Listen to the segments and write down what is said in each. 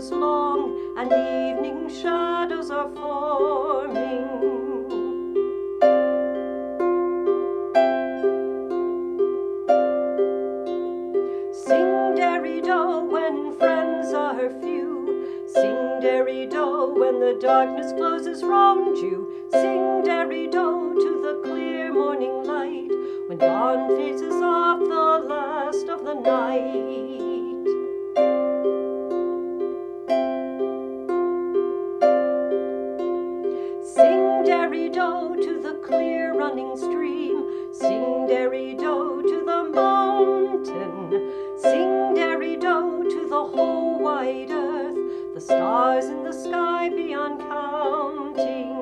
is long, and the evening shadows are forming. Sing derry-do when friends are few. Sing derry-do when the darkness closes round you. Sing derry-do to the clear morning light, when dawn faces off the last of the night. Sing derry-do to the clear running stream. Sing derry-do to the mountain. Sing derry-do to the whole wide earth, the stars in the sky beyond counting.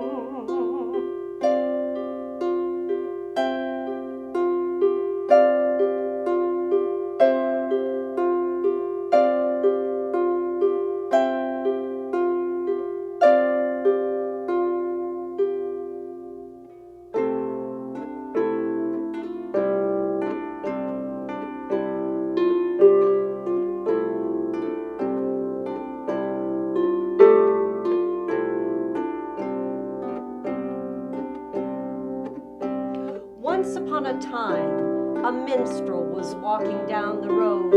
Once upon a time, a minstrel was walking down the road.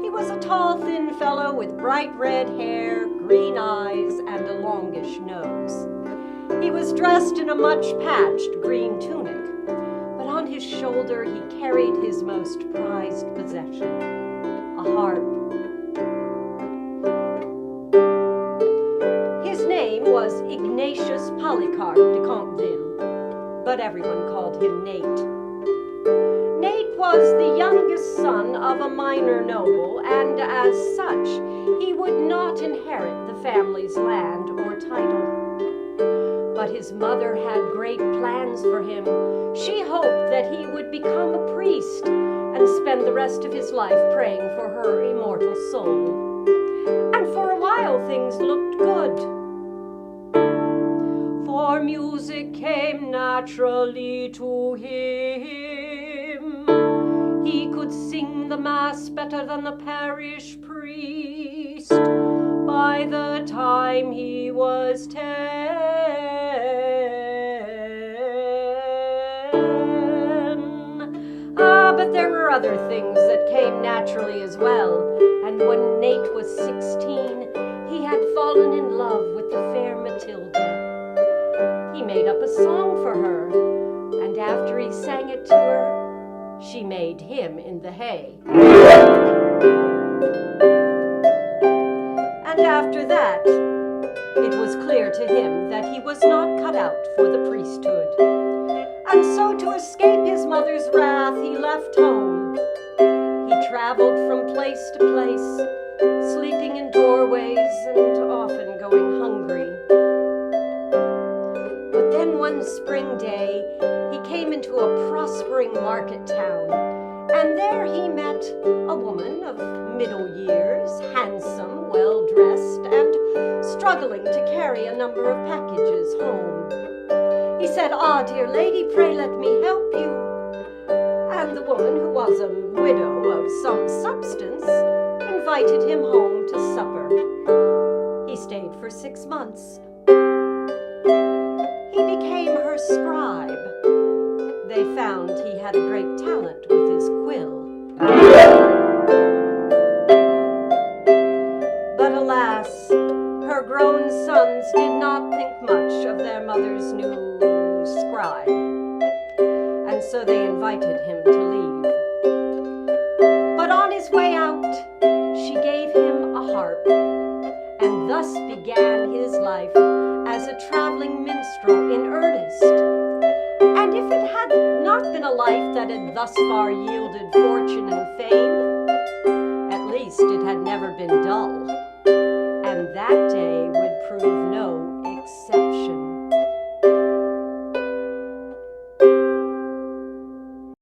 He was a tall, thin fellow with bright red hair, green eyes, and a longish nose. He was dressed in a much-patched green tunic, but on his shoulder he carried his most prized possession, a harp. His name was Ignatius Polycarp de Cantville, but everyone called him Nate. Nate was the youngest son of a minor noble, and as such, he would not inherit the family's land or title. But his mother had great plans for him. She hoped that he would become a priest and spend the rest of his life praying for her immortal soul. And for a while things looked good. For music came naturally to him. He could sing the mass better than the parish priest by the time he was 10. But there were other things that came naturally as well, and when Nate was 16, he had fallen in love with the fair Matilda. He made up a song for her, and after he sang it to her, she made him in the hay. And after that, it was clear to him that he was not cut out for the priesthood. And so, to escape his mother's wrath, he left home. He traveled from place to place, sleeping in doorways and often going hungry. But then one spring day, he came into a prospering market town, and there he met a woman of middle years, handsome, well-dressed, and struggling to carry a number of packages home. He said, "Ah, dear lady, pray let me help you." And the woman, who was a widow of some substance, invited him home to supper. He stayed for 6 months. He became her scribe. They found he had a great talent with his quill. But alas, her grown sons did not think much of their mother's new scribe, and so they invited him to leave. But on his way out, she gave him a harp, and thus began his life as a traveling minstrel in earnest. And if it had not been a life that had thus far yielded fortune and fame, at least it had never been dull.